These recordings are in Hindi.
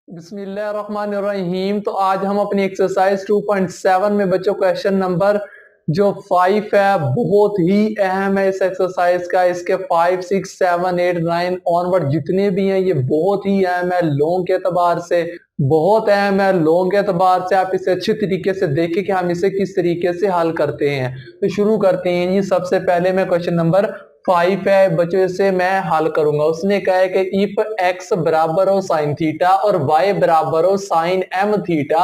बिस्मिल्लाहिर्रहमानिर्रहीम। तो आज हम अपनी एक्सरसाइज 2.7 में बच्चों क्वेश्चन नंबर जो 5 है बहुत ही अहम है इस एक्सरसाइज का। इसके 5, 6, 7, 8, 9 ऑनवर्ड जितने भी हैं ये बहुत ही अहम है। लोगों के एतबार से बहुत अहम है। लोगों के एतबार से आप इसे अच्छे तरीके से देखें कि हम इसे किस तरीके से हल करते हैं। तो शुरू करते हैं जी। सबसे पहले मैं क्वेश्चन नंबर 5 है बच्चों, से मैं हल करूंगा। उसने कहा है कि इफ x बराबर हो साइन थीटा और y बराबर हो साइन m थीटा,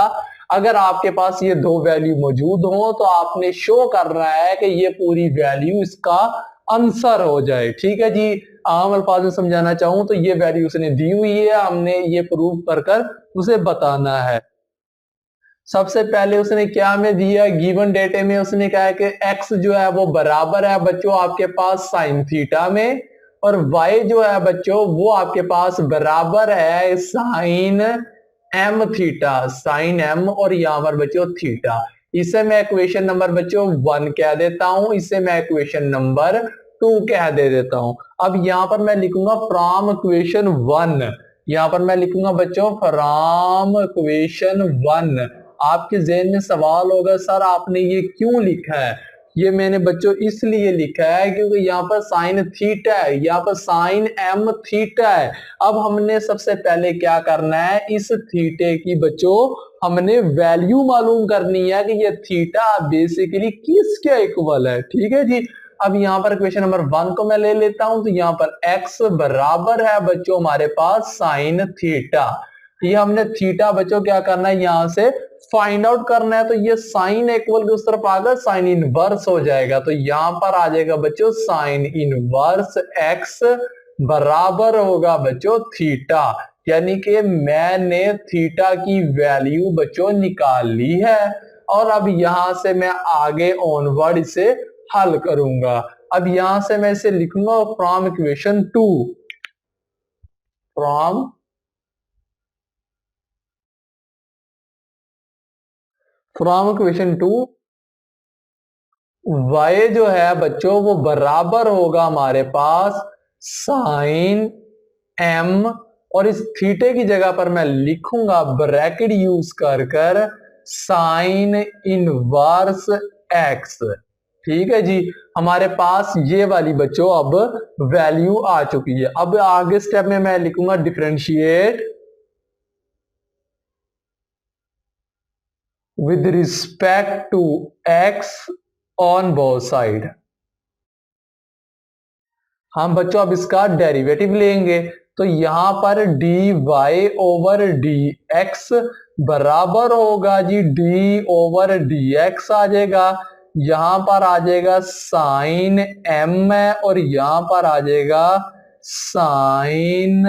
अगर आपके पास ये दो वैल्यू मौजूद हो तो आपने शो करना है कि ये पूरी वैल्यू इसका आंसर हो जाए। ठीक है जी। आम अल्फाज में समझाना चाहूं तो ये वैल्यू उसने दी हुई है, हमने ये प्रूव कर उसे बताना है। सबसे पहले उसने क्या हमें दिया, गिवन डेटे में उसने कहा है कि x जो है वो बराबर है बच्चों आपके पास साइन थीटा में, और y जो है बच्चों वो आपके पास बराबर है sine m theta, sine m और यहां पर बच्चों थीटा। इसे मैं इक्वेशन नंबर बच्चों 1 कह देता हूं, इसे मैं इक्वेशन नंबर 2 कह दे देता हूं। अब यहां पर मैं लिखूंगा फ्रॉम इक्वेशन 1, यहां पर मैं लिखूंगा बच्चों फ्रॉम इक्वेशन 1। आपके जहन में सवाल होगा सर आपने ये क्यों लिखा है। ये मैंने बच्चों इसलिए लिखा है क्योंकि यहाँ पर साइन थीटा है, यहाँ पर साइन एम थीटा है। अब हमने सबसे पहले क्या करना है, इस थीटे की बच्चों हमने वैल्यू मालूम करनी है कि ये थीटा बेसिकली किसके इक्वल है। ठीक है जी। अब यहाँ पर क्वेश्चन नंबर 1 को मैं ले लेता हूं। तो यहाँ पर x बराबर है बच्चों हमारे पास साइन थीटा। ये हमने थीटा बच्चों क्या करना है, यहां से फाइंड आउट करना है। तो ये साइन इक्वल की उस तरफ आकर साइन इनवर्स हो जाएगा। तो यहां पर आ जाएगा बच्चों साइन इनवर्स एक्स बराबर होगा बच्चों थीटा। यानी कि मैंने थीटा की वैल्यू बच्चों निकाल ली है और अब यहां से मैं आगे ऑनवर्ड इसे हल करूंगा। अब यहां से मैं इसे लिखूंगा from equation 2, from equation 2 y जो है बच्चों वो बराबर होगा हमारे पास साइन m, और इस थीटे की जगह पर मैं लिखूंगा ब्रैकेट यूज कर साइन इनवर्स x। ठीक है जी। हमारे पास ये वाली बच्चों अब वैल्यू आ चुकी है। अब आगे स्टेप में मैं लिखूंगा differentiate with respect to x on both side. हम बच्चों अब इसका डेरिवेटिव लेंगे। तो यहां पर D Y over D X बराबर होगा G D over D X आ जाएगा। यहां पर आ जाएगा साइन एम है और यहां पर आ जाएगा साइन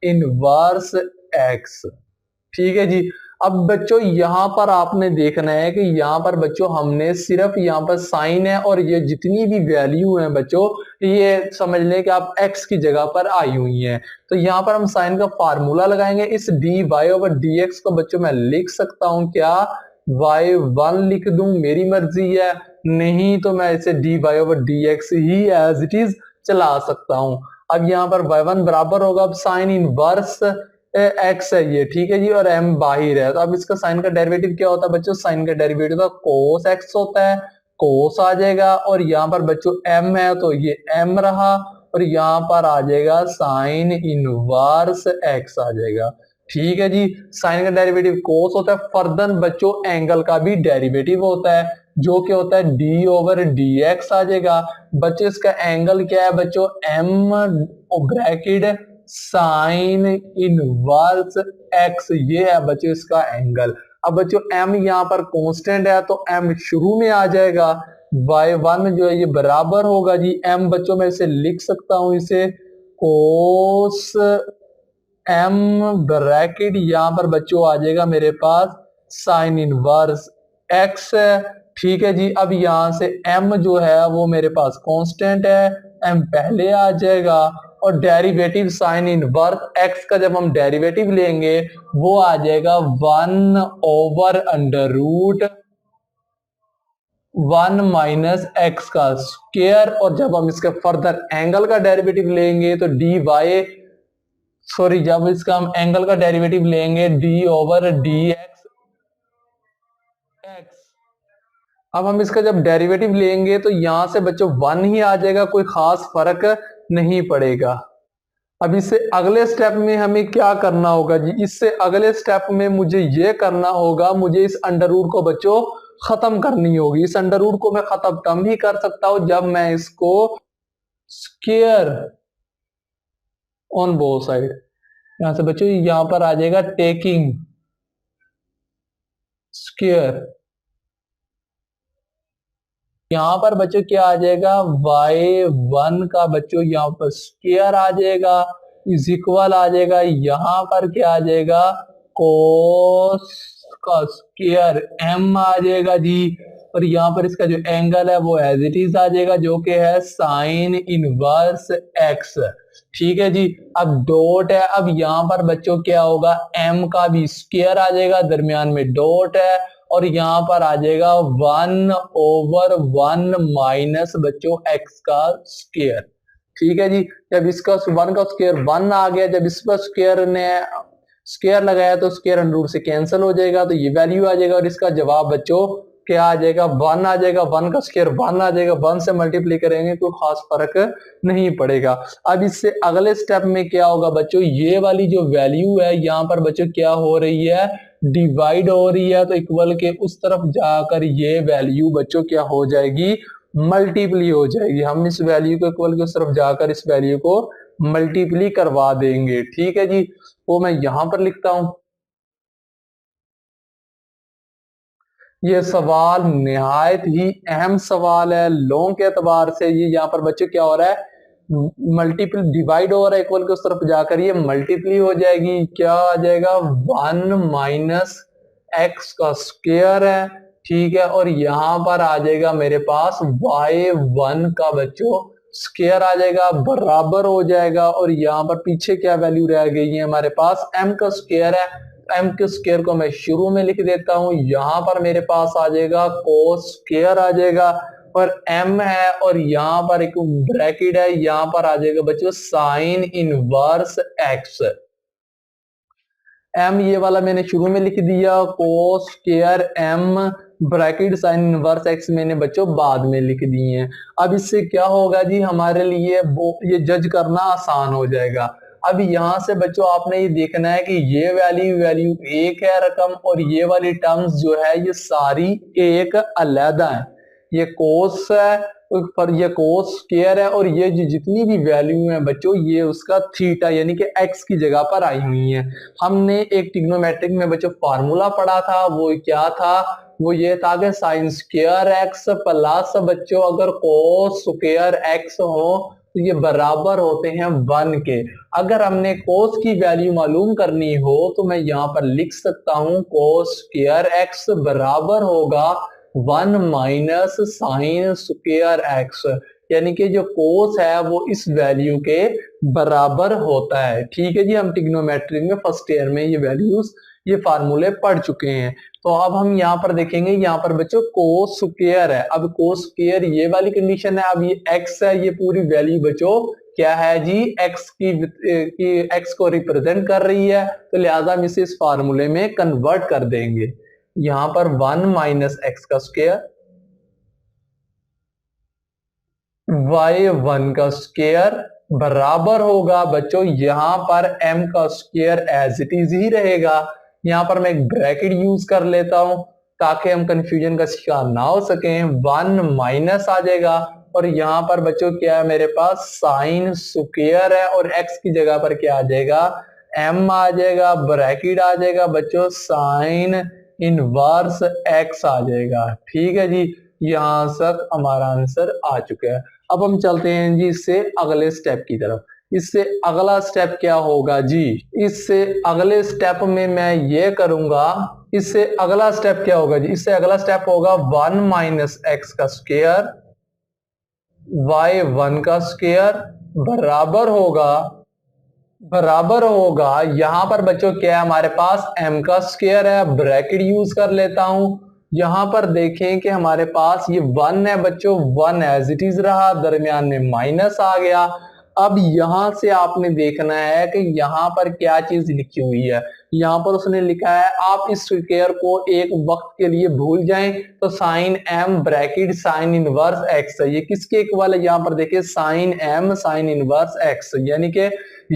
इनवर्स एक्स। ठीक है जी। अब बच्चों यहां पर आपने देखना है कि यहां पर बच्चों हमने सिर्फ यहां पर साइन है और ये जितनी भी वैल्यू है बच्चों ये समझ लें कि आप x की जगह पर आई हुई हैं। तो यहां पर हम साइन का फार्मूला लगाएंगे। इस d Y over D x को बच्चों मैं लिख सकता हूं क्या, y1 लिख दूं, मेरी मर्जी है। नहीं तो मैं इसे d Y over D x ही एज इट इज चला सकता हूं। अब यहाँ पर y1 बराबर होगा अब साइन इनवर्स एक्स है ये। ठीक है जी। और m बाहिर है। तो अब इसका साइन का डेरिवेटिव क्या होता है बच्चों, साइन का डेरिवेटिव का कोस एक्स होता है, कोस आ जाएगा। और यहाँ पर बच्चों m है तो ये m रहा, और यहाँ पर आ जाएगा साइन इनवर्स एक्स आ जाएगा। ठीक है जी। साइन का डेरिवेटिव कोस होता है। फर्दर बच्चों एंगल का भी डेरिवेटिव होता है जो कि होता है डी ओवर डी एक्स आ जाएगा। बच्चों इसका एंगल क्या है बच्चों, m bracket sine inverse x, ये है बच्चों इसका एंगल। अब बच्चों m यहाँ पर कांस्टेंट है तो m शुरू में आ जाएगा। y1 जो है ये बराबर होगा जी m, बच्चों मैं इसे लिख सकता हूं, इसे कोस m ब्रैकेट यहाँ पर बच्चों आ जाएगा मेरे पास साइन इनवर्स x है। ठीक है जी। अब यहां से m जो है वो मेरे पास कांस्टेंट है, m पहले आ जाएगा। और डेरिवेटिव साइन इनवर्स x का जब हम डेरिवेटिव लेंगे वो आ जाएगा 1 over under root 1 minus x का स्क्वायर। और जब हम इसके फर्दर एंगल का डेरिवेटिव लेंगे तो डी वाई सॉरी, जब इसका हम एंगल का डेरिवेटिव लेंगे D over D x x, अब हम इसका जब डेरिवेटिव लेंगे तो यहां से बच्चों वन ही आ जाएगा, कोई खास फर्क नहीं पड़ेगा। अब इससे अगले स्टेप में हमें क्या करना होगा जी, इससे अगले स्टेप में मुझे ये करना होगा, मुझे इस अंडर रूट को बच्चों खत्म करनी होगी। इस अंडर रूट को मैं खत्म तब ही कर सकता हूं जब मैं इसको स्क्वायर ऑन बोथ साइड, यहां से बच्चों यहां पर आ जाएगा टेकिंग स्क्वायर, यहां पर बच्चों क्या आ जाएगा y1 का बच्चों यहां पर स्क्वायर आ जाएगा इज इक्वल आ जाएगा, यहां पर क्या आ जाएगा कोस का स्क्वायर m आ जाएगा जी, और यहां पर इसका जो एंगल है वो एज इट इज आ जाएगा जो कि है साइन इनवर्स x। ठीक है जी, अब डॉट है, अब यहां पर बच्चों क्या होगा m का भी स्क्वायर आ जाएगा, दरमियान में डॉट है, और यहां पर आ जाएगा 1/1 माइनस बच्चों x का स्क्वायर। ठीक है जी, जब इसका 1 का स्क्वायर 1 आ गया, जब इस पर स्क्वायर ने स्क्वायर लगाया तो स्क्वायर अंडर रूट से कैंसिल हो जाएगा, तो ये वैल्यू आ जाएगा, और इसका जवाब बच्चों क्या आ जाएगा 1 आ जाएगा, 1 का स्क्वायर 1 आ जाएगा, 1 से मल्टीप्लाई करेंगे तो खास फर्क नहीं पड़ेगा। अब इससे अगले स्टेप में क्या होगा बच्चों, ये वाली जो वैल्यू है यहाँ पर बच्चों क्या हो रही है डिवाइड हो रही है, तो इक्वल के उस तरफ जाकर ये वैल्यू बच्चों क्या हो जाएगी मल्टीप्ली हो जाएगी। हम इस वैल्यू को इक्वल के उस तरफ जाकर इस वैल्यू को मल्टीप्ली करवा देंगे। ठीक है जी, वो मैं यहां पर लिखता हूं। ये सवाल निहायत ही अहम सवाल है, लॉन्ग के एतबार से। ये यहाँ पर बच्चे क्या हो रहा है मल्टीपल डिवाइड हो रहा है, इक्वल के उस तरफ जाकर ये मल्टीप्ली हो जाएगी, क्या आ जाएगा 1 माइनस एक्स का स्क्वायर है। ठीक है, और यहां पर आ जाएगा मेरे पास y1 का बच्चों स्क्वायर आ जाएगा, बराबर हो जाएगा, और यहाँ पर पीछे क्या वैल्यू रह गई है हमारे पास m का स्क्वायर है, m के स्क्वायर को मैं शुरू में लिख देता हूं, यहां पर मेरे पास आ जाएगा कोस स्क्वायर आ जाएगा, और m है, और यहां पर एक ब्रैकेट है, यहां पर आ जाएगा बच्चों साइन इनवर्स x। m ये वाला मैंने शुरू में लिख दिया, cos square m bracket sine inverse x मैंने बच्चों बाद में लिख दिए हैं। अब इससे क्या होगा जी हमारे लिए वो ये जज करना आसान हो जाएगा। अब यहां से बच्चों आपने ये देखना है कि ये वैल्यू एक है रकम, और ये वाली टर्म्स जो है ये सारी एक अलहदा है, ये कोस है पर ये कोस स्क्वायर है, और ये जितनी भी वैल्यू है बच्चों ये उसका थीटा यानी कि x की जगह पर आई हुई है। हमने एक ट्रिग्नोमेट्रिक में बच्चों फार्मूला पढ़ा था, वो क्या था, वो ये था कि साइन स्क्वायर एक्स प्लस बच्चों अगर कोस स्क्वायर एक्स हो तो ये बराबर होते हैं 1 के। अगर हमने कोस की वैल्यू मालूम करनी हो तो मैं यहाँ पर लिख सकता हूं कोस स्क्वायर एक्स बराबर होगा 1 माइनस साइन स्क्वायर एक्स, यानी कि जो कोस है वो इस वैल्यू के बराबर होता है। ठीक है जी, हम ट्रिग्नोमेट्री में फर्स्ट ईयर में ये वैल्यूज ये फार्मूले पढ़ चुके हैं। तो अब हम यहाँ पर देखेंगे, यहाँ पर बच्चों कोस स्क्वायर है, अब कोस स्क्वायर ये वाली कंडीशन है, अब ये x है, ये पूरी वैल्यू बच्चों क्या है जी x की x को रिप्रेजेंट कर रही है, तो लिहाजा हम इसे इस फार्मूले में कन्वर्ट कर देंगे। यहां पर 1 माइनस एक्स का स्क्वायर y1 का स्क्वायर बराबर होगा बच्चों यहां पर m का स्क्वायर एज इट इज ही रहेगा। यहां पर मैं एक ब्रैकेट यूज कर लेता हूं ताकि हम कंफ्यूजन का शिकार ना हो सके। 1 माइनस आ जाएगा, और यहां पर बच्चों क्या है मेरे पास साइन स्क्वायर है, और x की जगह पर क्या आ जाएगा m आ जाएगा, ब्रैकेट आ जाएगा बच्चों साइन इनवर्स x आ जाएगा। ठीक है जी, यहां तक हमारा आंसर आ चुका है। अब हम चलते हैं जी इससे अगले स्टेप की तरफ। इससे अगला स्टेप क्या होगा जी, इससे अगले स्टेप में मैं ये करूंगा, इससे अगला स्टेप क्या होगा जी, इससे अगला स्टेप होगा 1 माइनस एक्स का स्क्वायर y1 का स्क्वायर बराबर होगा यहां पर बच्चों क्या है हमारे पास m का स्क्वायर है, ब्रैकेट यूज कर लेता हूं। यहां पर देखें कि हमारे पास ये 1 है बच्चों, 1 एज इट इज रहा, दरमियान में माइनस आ गया। अब यहां से आपने देखना है कि यहाँ पर क्या चीज लिखी हुई है। यहाँ पर उसने लिखा है आप इस स्क्वायर को एक वक्त के लिए भूल जाएं तो sine m bracket sine inverse x, ये किसके इक्वल है, यहाँ पर देखिए sine m sine inverse x, यानी कि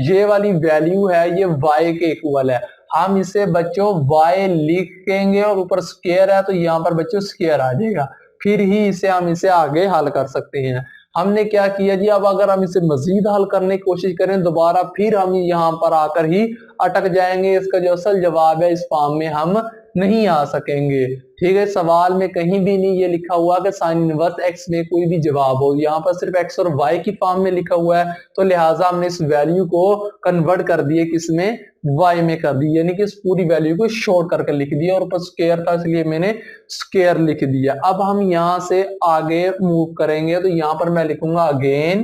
ये वाली वैल्यू है ये y के इक्वल है। हम इसे बच्चों y लिखेंगे और ऊपर स्क्वायर है तो यहाँ पर बच्चों स्क्वायर आ जाएगा, फिर ही इसे आगे हल कर सकते हैं। हमने क्या किया जी, अब अगर हम इसे मजीद हल करने की कोशिश करें दोबारा, फिर हम यहाँ पर आकर ही अटक जाएंगे। इसका जो असल जवाब है इस फॉर्म में हम नहीं आ सकेंगे। ठीक है, सवाल में कहीं भी नहीं ये लिखा हुआ कि साइन इनवर्स एक्स में कोई भी जवाब हो, यहाँ पर सिर्फ एक्स और वाई की फॉर्म में लिखा हुआ है, तो लिहाजा हमने इस वैल्यू को कन्वर्ट कर दिए किसमें, वाई में कर दी, यानी कि इस पूरी वैल्यू को शॉर्ट करके लिख दिया और ऊपर स्क्वायर था इसलिए मैंने स्क्वायर लिख दिया। अब हम यहां से आगे मूव करेंगे तो यहां पर मैं लिखूंगा again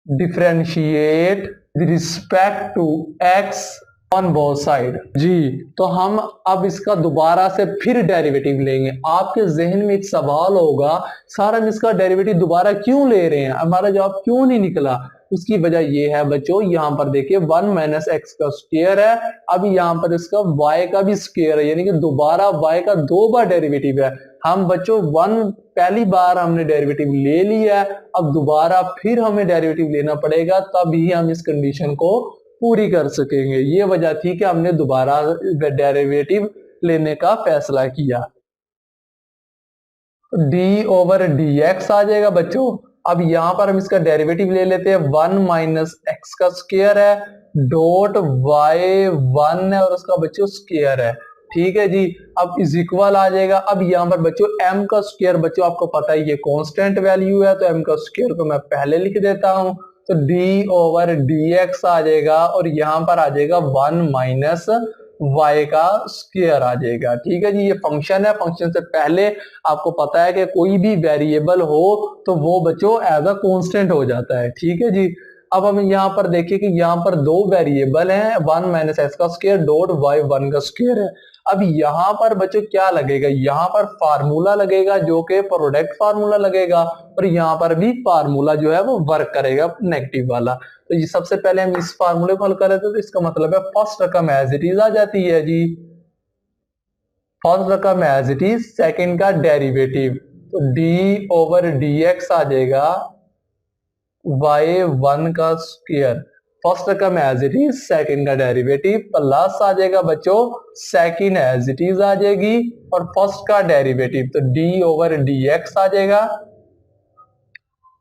differentiate with respect to X on both side जी। तो हम अब इसका दोबारा से फिर डेरिवेटिव लेंगे। आपके जहन में एक सवाल होगा सर हम इसका डेरिवेटिव दोबारा क्यों ले रहे हैं, हमारा जवाब क्यों नहीं निकला। उसकी वजह यह है बच्चों, यहाँ पर देखिए 1 माइनस एक्स का स्क्वायर है, अब यहाँ पर इसका y का भी स्क्वायर है, यानी कि दोबारा y का 2 बार डेरिवेटिव है। हम बच्चों 1 पहली बार हमने डेरिवेटिव ले लिया है, अब दोबारा फिर हमें डेरिवेटिव लेना पड़ेगा, तभी हम इस कंडीशन को पूरी कर सकेंगे। ये वजह थी कि हमने दोबारा डेरिवेटिव लेने का फैसला किया। डी ओवर डी एक्स आ जाएगा बच्चों। अब यहां पर हम इसका डेरिवेटिव ले लेते हैं, 1 माइनस एक्स का स्क्वायर है डॉट वाई 1 है और उसका बच्चों स्क्वायर है। ठीक है जी, अब इज इक्वल आ जाएगा। अब यहाँ पर बच्चों m का स्क्वायर बच्चों आपको पता है ये कांस्टेंट वैल्यू है, तो m का स्क्वायर को मैं पहले लिख देता हूं, तो d ओवर डी एक्स आ जाएगा और यहाँ पर आ जाएगा 1 माइनस y का स्क्वायर आ जाएगा। ठीक है जी, ये फंक्शन है, फंक्शन से पहले आपको पता है कि कोई भी वेरिएबल हो तो वो बच्चों एज अ कांस्टेंट हो जाता है। ठीक है जी, अब हम यहाँ पर देखिए कि यहाँ पर 2 वेरिएबल हैं, 1 माइनस एक्स का स्क्वायर डॉट वाई 1 का स्क्वायर है। अब यहाँ पर बच्चों क्या लगेगा, यहाँ पर फार्मूला लगेगा जो कि प्रोडक्ट फार्मूला लगेगा और यहाँ पर भी फार्मूला जो है वो वर्क करेगा नेगेटिव वाला। तो ये सबसे पहले हम इस फार्मूले को हल कर लेते हैं, तो इसका मतलब है फर्स्ट रकम एज इट इज आ जाती है जी, फर्स्ट रकम एज इट इज, सेकेंड का डेरिवेटिव तो डी ओवर डी एक्स आ जाएगा वाई 1 का स्क्वायर, फर्स्ट रकम एज इट इज, सेकेंड का डेरिवेटिव प्लस आ जाएगा बच्चों सेकेंड एज इट इज आ जाएगी और फर्स्ट का डेरिवेटिव तो डी ओवर डी एक्स आ जाएगा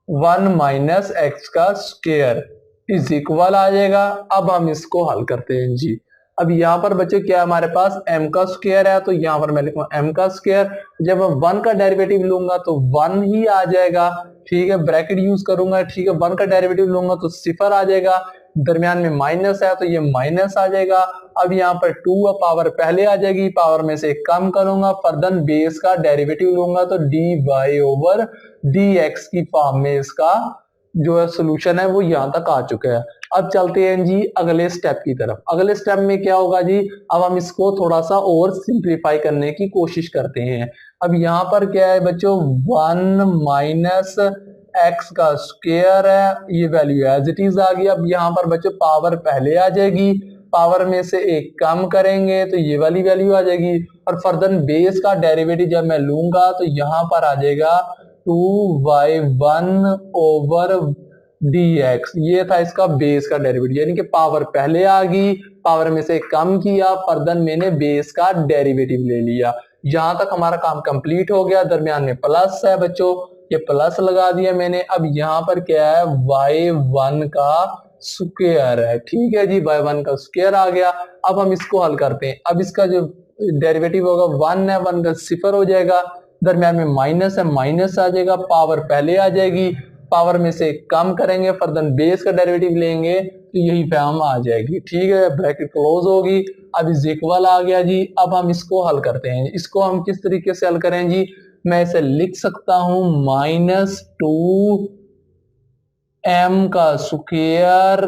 1 माइनस एक्स का स्क्वायर इज इक्वल आ जाएगा। अब हम इसको हल करते हैं जी। अब यहाँ पर बच्चों क्या हमारे पास m का स्क्वायर है, तो यहाँ पर मैं लिखूंगा m का स्क्वायर, जब मैं 1 का डेरिवेटिव लूंगा तो 1 ही आ जाएगा। ठीक है, ब्रैकेट यूज करूंगा, ठीक है, 1 का डेरिवेटिव लूंगा तो सिफर आ जाएगा, दरमियान में माइनस है तो ये माइनस आ जाएगा। अब यहाँ पर 2 पावर पहले आ जाएगी, पावर में से कम करूंगा, फर्दर बेस का डेरिवेटिव लूंगा तो d Y over D x की फॉर्म में इसका जो है सोल्यूशन है वो यहां तक आ चुका है। अब चलते हैं जी अगले स्टेप की तरफ। अगले स्टेप में क्या होगा जी, अब हम इसको थोड़ा सा और सिंप्लीफाई करने की कोशिश करते हैं। अब यहाँ पर क्या है बच्चों 1 माइनस एक्स का स्क्वायर है, ये वैल्यू एज इट इज आ गई। अब यहाँ पर बच्चों पावर पहले आ जाएगी, पावर में से एक कम करेंगे तो ये वाली वैल्यू आ जाएगी और फर्दर बेस का डेरिवेटिव जब मैं लूंगा तो यहाँ पर आ जाएगा 2y1 ओवर dx, ये था इसका बेस का डेरिवेटिव, यानी कि पावर पहले आ गई, पावर में से कम किया, फर्दर मैंने बेस का डेरिवेटिव ले लिया। यहां तक हमारा काम कंप्लीट हो गया। दरमियान में प्लस है बच्चों, ये प्लस लगा दिया मैंने। अब यहाँ पर क्या है y1 का स्क्वायर है। ठीक है जी, y1 का स्क्वायर आ गया। अब हम इसको हल करते हैं। अब इसका जो डेरिवेटिव होगा 1 है, 1 का सिफर हो जाएगा, दरमियान में माइनस है, माइनस आ जाएगा, पावर पहले आ जाएगी, पावर में से कम करेंगे, फर्दर बेस का डेरिवेटिव लेंगे तो यही फॉर्म आ जाएगी। ठीक है, ब्रैकेट क्लोज होगी। अब इज इक्वल आ गया जी। अब हम इसको हल करते हैं। इसको हम किस तरीके से हल करें जी, मैं इसे लिख सकता हूं -2 m का स्क्वायर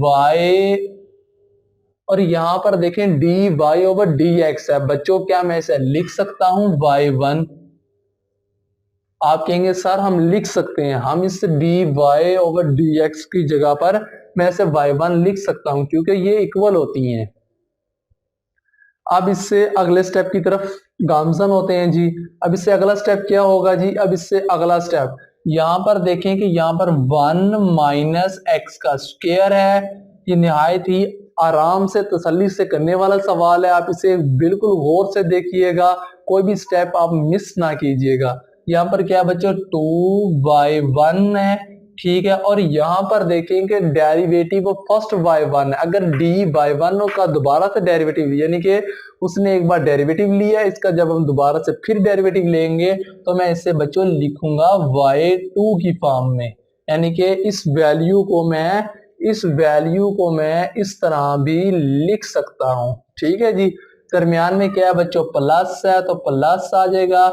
y, और यहां पर देखें d Y over D x है बच्चों, क्या मैं इसे लिख सकता हूं y1 आप कहेंगे सर हम लिख सकते हैं, हम इस dy ओवर dx की जगह पर मैं इसे y1 लिख सकता हूं क्योंकि ये इक्वल होती हैं। अब इससे अगले स्टेप की तरफ गामजन होते हैं जी। अब इससे अगला स्टेप क्या होगा जी? अब इससे अगला स्टेप यहां पर देखें कि यहां पर 1 माइनस एक्स का स्क्वायर है। ये निहायत ही आराम से तसल्ली से करने वाला सवाल है, आप इसे बिल्कुल गौर से देखिएगा, कोई भी स्टेप आप मिस ना कीजिएगा। यहाँ पर क्या बच्चों 2y1 है, ठीक है। और यहाँ पर देखेंगे डेरिवेटिव फर्स्ट y1 है। अगर dy1 का दोबारा से डेरिवेटिव यानी कि उसने एक बार डेरिवेटिव लिया, इसका जब हम दोबारा से फिर डेरिवेटिव लेंगे तो मैं इसे बच्चों लिखूंगा y2 की फॉर्म में, यानी कि इस वैल्यू को मैं इस तरह भी लिख सकता हूं, ठीक है जी। दरमियान में क्या है बच्चों प्लस है तो प्लस आ जाएगा,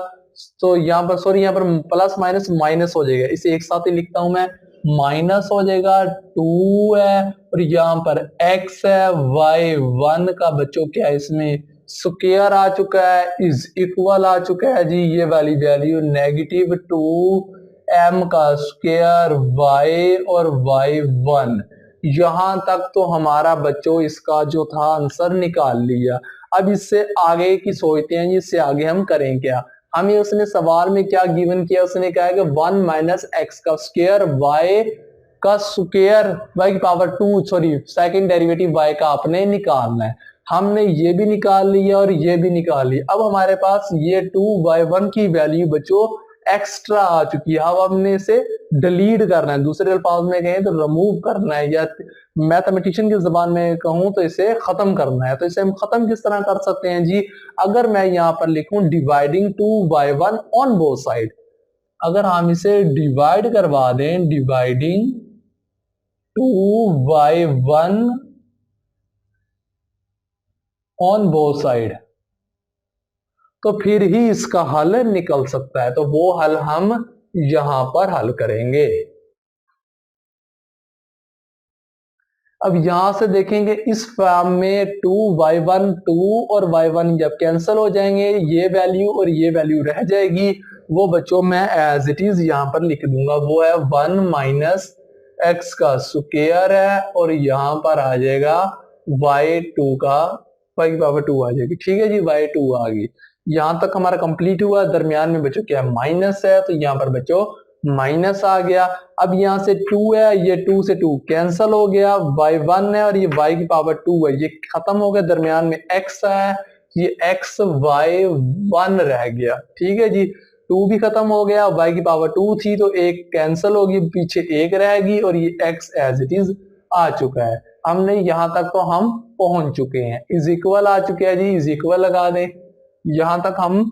तो यहाँ पर सॉरी यहाँ पर प्लस माइनस माइनस हो जाएगा, इसे एक साथ ही लिखता हूं मैं, माइनस हो जाएगा 2 है और यहाँ पर x है, y1 का बच्चों क्या है इसमें स्क्वायर आ चुका है, इज इक्वल आ चुका है जी, ये वाली वैल्यू नेगेटिव 2m का स्क्वायर y और y1। यहां तक तो हमारा बच्चों इसका जो था आंसर निकाल लिया। अब इससे आगे की सोचते हैं, इससे आगे हम करें क्या। हमें उसने सवाल में क्या गिवन किया, उसने कहा कि 1 माइनस एक्स का स्क्वायर y का स्क्वायर y की power 2 sorry second derivative y का आपने निकालना है। हमने ये भी निकाल लिया और ये भी निकाल लिया। अब हमारे पास ये 2y1 की वैल्यू बच्चों एक्स्ट्रा आ चुकी है। अब हमने इसे डिलीट करना है, दूसरे अल्फाज में कहें तो रिमूव करना है, या मैथमेटिशियन की जबान में कहूं तो इसे खत्म करना है। तो इसे हम खत्म किस तरह कर सकते हैं जी? अगर मैं यहां पर लिखूं dividing 2y1 on both side, अगर हम इसे डिवाइड करवा दें dividing 2y1 on both side, तो फिर ही इसका हल निकल सकता है। तो वो हल हम यहां पर हल करेंगे। अब यहां से देखेंगे इस फॉर्म में 2y1 2 और y1 जब कैंसिल हो जाएंगे, ये वैल्यू और ये वैल्यू रह जाएगी, वो बच्चों मैं एज इट इज यहां पर लिख दूंगा। वो है 1 माइनस एक्स का स्क्वायर है और यहां पर आ जाएगा y2 का y की पावर 2 आ जाएगी, ठीक है जी, y2 आ गई। यहां तक हमारा कंप्लीट हुआ। दरमियान में बच्चों क्या माइनस है, तो यहां पर बच्चों माइनस आ गया। अब यहां से 2 है, ये 2 से 2 कैंसल हो गया, y1 है और ये y की पावर 2 है, ये खत्म हो गया। दरमियान में x है, ये x y1 रह गया, ठीक है जी। 2 भी खत्म हो गया, y की पावर 2 थी तो एक कैंसल होगी, पीछे एक रहेगी और ये x एज इट इज आ चुका है। हमने यहां तक तो हम पहुंच चुके हैं, इज इक्वल आ चुके हैं जी, इज इक्वल लगा दें, यहां तक हम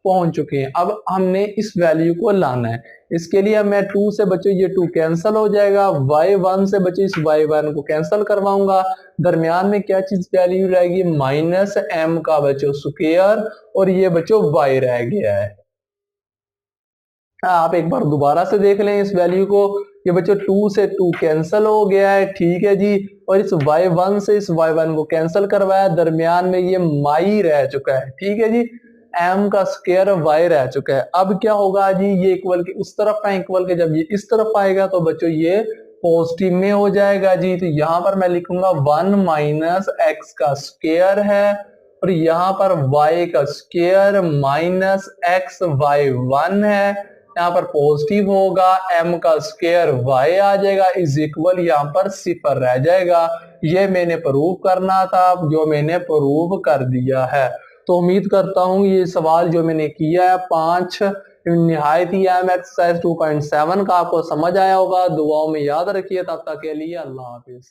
पहुंच चुके हैं। अब हमने इस वैल्यू को लाना है, इसके लिए मैं 2 से बच्चों ये 2 कैंसिल हो जाएगा, y1 से बच्चों इस y1 को कैंसिल करवाऊंगा। दरमियान में क्या चीज वैल्यू रहेगी माइनस m का बच्चों स्क्वायर और ये बच्चों y रह गया है। आप एक बार दोबारा से देख लें इस वैल्यू को, ये बच्चों 2 से 2 कैंसिल हो गया है, ठीक है जी। और इस y1 से इस y1 को कैंसिल करवाया, दरमियान में ये माई रह चुका है, ठीक है जी। m का स्क्वायर y रह चुका है। अब क्या होगा जी, ये इक्वल के उस तरफ है, इक्वल के जब ये इस तरफ आएगा तो बच्चों ये पॉजिटिव में हो जाएगा जी। तो यहां पर मैं लिखूंगा 1 माइनस एक्स का स्क्वायर है और यहाँ पर y का स्क्वायर माइनस एक्स y1 है, यहाँ पर पॉजिटिव होगा, m का स्क्वायर y आ जाएगा, इज इक्वल यहाँ पर सिफर रह जाएगा। ये मैंने प्रूव करना था, जो मैंने प्रूव कर दिया है। तो उम्मीद करता हूँ ये सवाल जो मैंने किया है 5 निहायत ही अहम एक्सरसाइज 2.7 का आपको समझ आया होगा। दुआओं में याद रखिए, तब तक के लिए अल्लाह हाफिज।